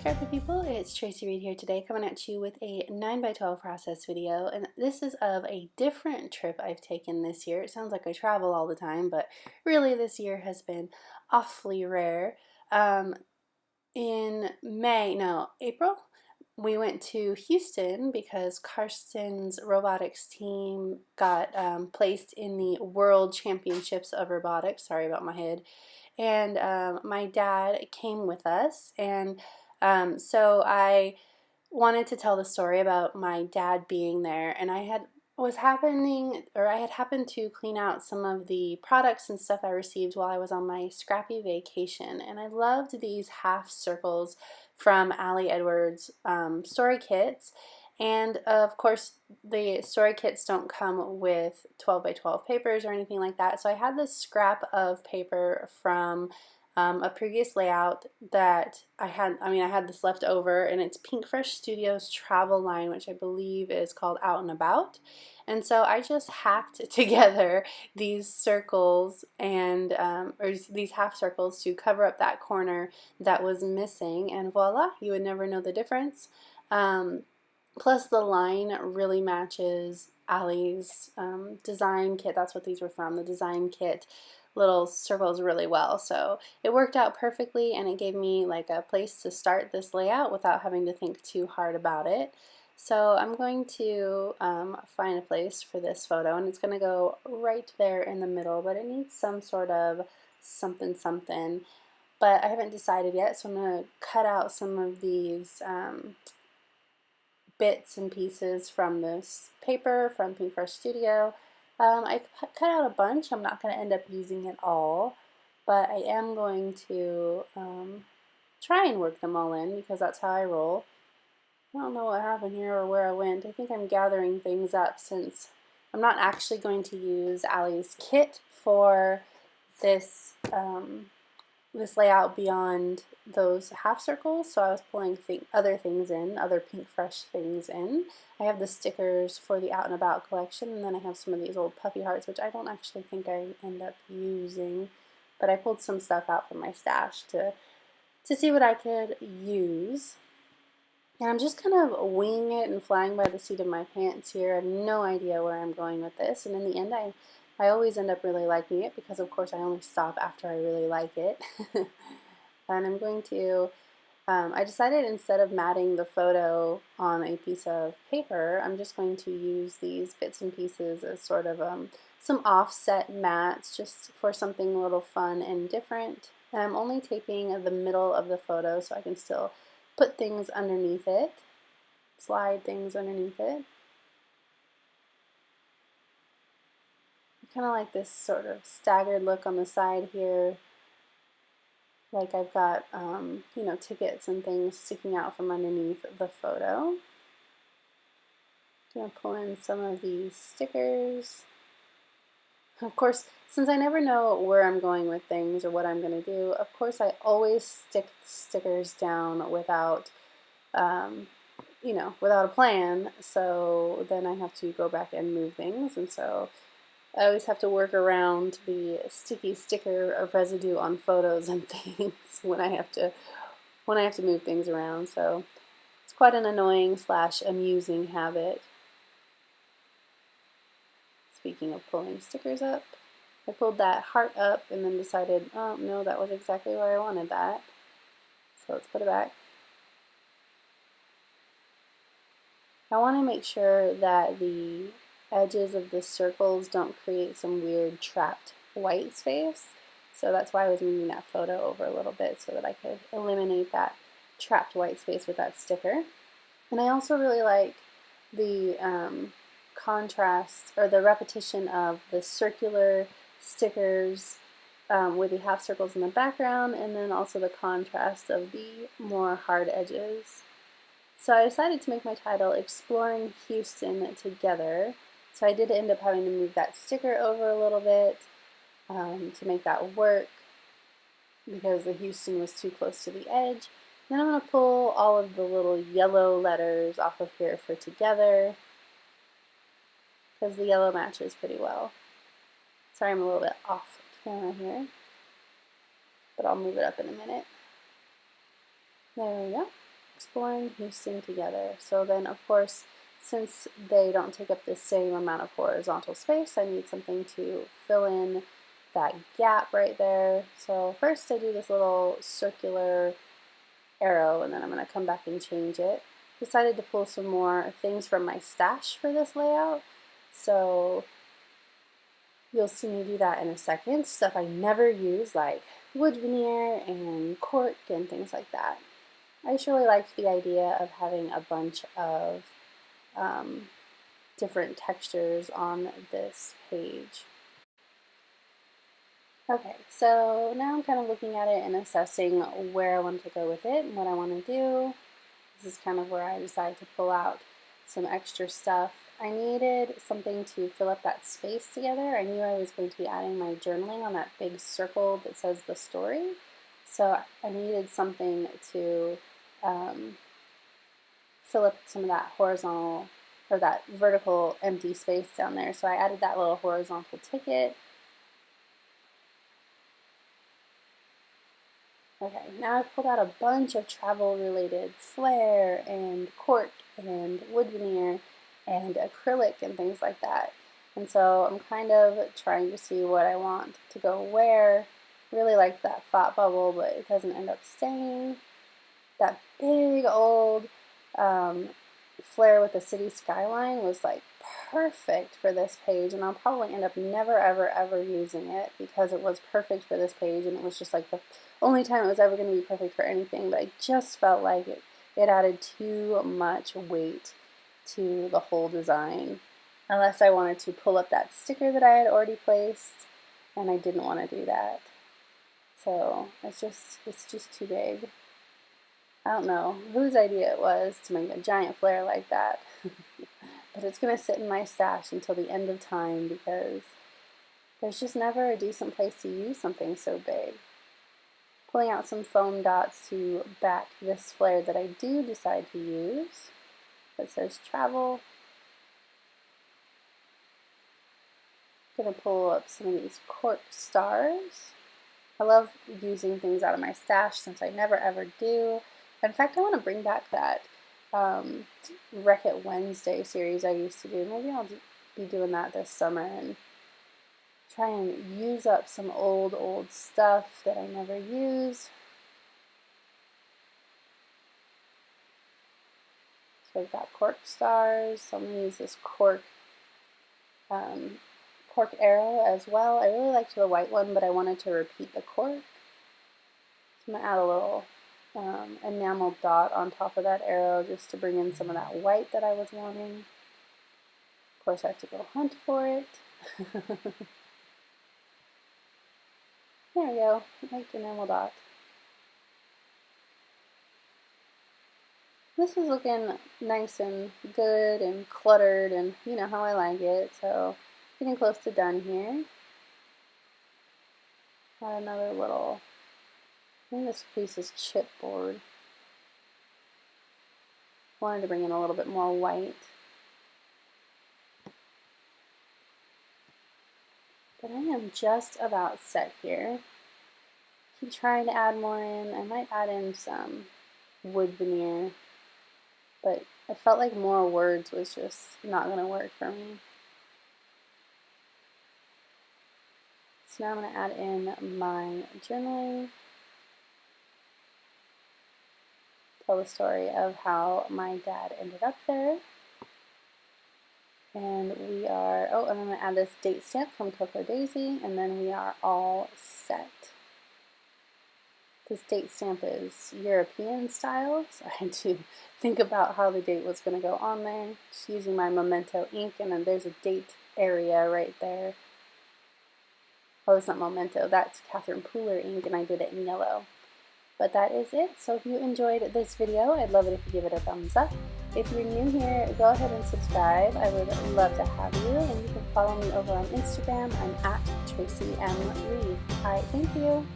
Scrapbook people, it's Tracy Reed here today, coming at you with a 9x12 process video, and this is of a different trip I've taken this year. It sounds like I travel all the time, but really this year has been awfully rare. In April, we went to Houston because Karsten's robotics team got placed in the World Championships of Robotics. Sorry about my head. And my dad came with us, and so I wanted to tell the story about my dad being there, and I had happened to clean out some of the products and stuff I received while I was on my scrappy vacation, and I loved these half circles from Ali Edwards story kits. And of course, the story kits don't come with 12x12 papers or anything like that, so I had this scrap of paper from a previous layout that I had this left over, and it's Pinkfresh Studios travel line, which I believe is called Out and About. And so I just hacked together these circles and or these half circles to cover up that corner that was missing, and voila, you would never know the difference. Plus the line really matches Ali's design kit. That's what these were from, the design kit little circles really well. So it worked out perfectly, and it gave me like a place to start this layout without having to think too hard about it. So I'm going to find a place for this photo, and it's going to go right there in the middle, but it needs some sort of something something. But I haven't decided yet, so I'm going to cut out some of these bits and pieces from this paper from Pinkfresh Studio. I cut out a bunch. I'm not going to end up using it all, but I am going to try and work them all in because that's how I roll. I don't know what happened here or where I went. I think I'm gathering things up since I'm not actually going to use Ali's kit for this this layout beyond those half circles, so I was pulling other things in, other Pinkfresh things in. I have the stickers for the Out and About collection, and then I have some of these old puffy hearts, which I don't actually think I end up using, but I pulled some stuff out from my stash to see what I could use. And I'm just kind of winging it and flying by the seat of my pants here. I have no idea where I'm going with this, and in the end I always end up really liking it because, of course, I only stop after I really like it. And I'm going to, I decided instead of matting the photo on a piece of paper, I'm just going to use these bits and pieces as sort of some offset mats just for something a little fun and different. And I'm only taping the middle of the photo so I can still put things underneath it, slide things underneath it. Kind of like this sort of staggered look on the side here, like I've got you know, tickets and things sticking out from underneath the photo. I'm going to pull in some of these stickers. Of course, since I never know where I'm going with things or what I'm going to do, of course I always stick stickers down without you know, without a plan, so then I have to go back and move things, and so I always have to work around the sticky sticker of residue on photos and things when I have to move things around. So it's quite an annoying / amusing habit. Speaking of pulling stickers up, I pulled that heart up and then decided, oh no, that was exactly where I wanted that. So let's put it back. I want to make sure that the edges of the circles don't create some weird trapped white space. So that's why I was moving that photo over a little bit so that I could eliminate that trapped white space with that sticker. And I also really like the contrast or the repetition of the circular stickers with the half circles in the background, and then also the contrast of the more hard edges. So I decided to make my title Exploring Houston Together. So I did end up having to move that sticker over a little bit to make that work because the Houston was too close to the edge. Then I'm going to pull all of the little yellow letters off of here for together because the yellow matches pretty well. Sorry, I'm a little bit off camera here, but I'll move it up in a minute. There we go. exploring Houston together. So then, of course, since they don't take up the same amount of horizontal space, I need something to fill in that gap right there. So first I do this little circular arrow, and then I'm going to come back and change it. Decided to pull some more things from my stash for this layout, so you'll see me do that in a second. Stuff I never use, like wood veneer and cork and things like that. I just really liked the idea of having a bunch of different textures on this page. Okay, so now I'm kind of looking at it and assessing where I want to go with it and what I want to do. This is kind of where I decided to pull out some extra stuff. I needed something to fill up that space together. I knew I was going to be adding my journaling on that big circle that says the story. So I needed something to fill up some of that horizontal or that vertical empty space down there. So I added that little horizontal ticket. Okay, now I've pulled out a bunch of travel-related flair and cork and wood veneer and acrylic and things like that. And so I'm kind of trying to see what I want to go where. Really like that thought bubble, but it doesn't end up staying. That big old flare with the city skyline was like perfect for this page, and I'll probably end up never ever using it because it was perfect for this page, and it was just like the only time it was ever going to be perfect for anything. But I just felt like it added too much weight to the whole design, unless I wanted to pull up that sticker that I had already placed, and I didn't want to do that. So it's just too big. I don't know whose idea it was to make a giant flare like that, but it's going to sit in my stash until the end of time because there's just never a decent place to use something so big. Pulling out some foam dots to back this flare that I do decide to use that says travel. I'm going to pull up some of these cork stars. I love using things out of my stash since I never ever do. In fact, I want to bring back that Wreck-It Wednesday series I used to do. Maybe I'll be doing that this summer and try and use up some old stuff that I never use. So I've got cork stars. So I'm going to use this cork arrow as well. I really liked the white one, but I wanted to repeat the cork. So I'm going to add a little enamel dot on top of that arrow just to bring in some of that white that I was wanting. Of course, I have to go hunt for it. There we go, like enamel dot. This is looking nice and good and cluttered, and you know how I like it, so getting close to done here. Got another little, I think this piece is chipboard. Wanted to bring in a little bit more white. But I am just about set here. Keep trying to add more in. I might add in some wood veneer, but I felt like more words was just not going to work for me. So now I'm going to add in my journaling. Tell the story of how my dad ended up there. And we are, oh, and I'm going to add this date stamp from Cocoa Daisy, and then we are all set. This date stamp is European style, so I had to think about how the date was going to go on there. Just using my Memento ink, and then there's a date area right there. Oh, it's not Memento, that's Catherine Pooler ink, and I did it in yellow. But that is it. So if you enjoyed this video, I'd love it if you give it a thumbs up. If you're new here, go ahead and subscribe. I would love to have you, and you can follow me over on Instagram. I'm at Tracy M. Reed. All right, thank you.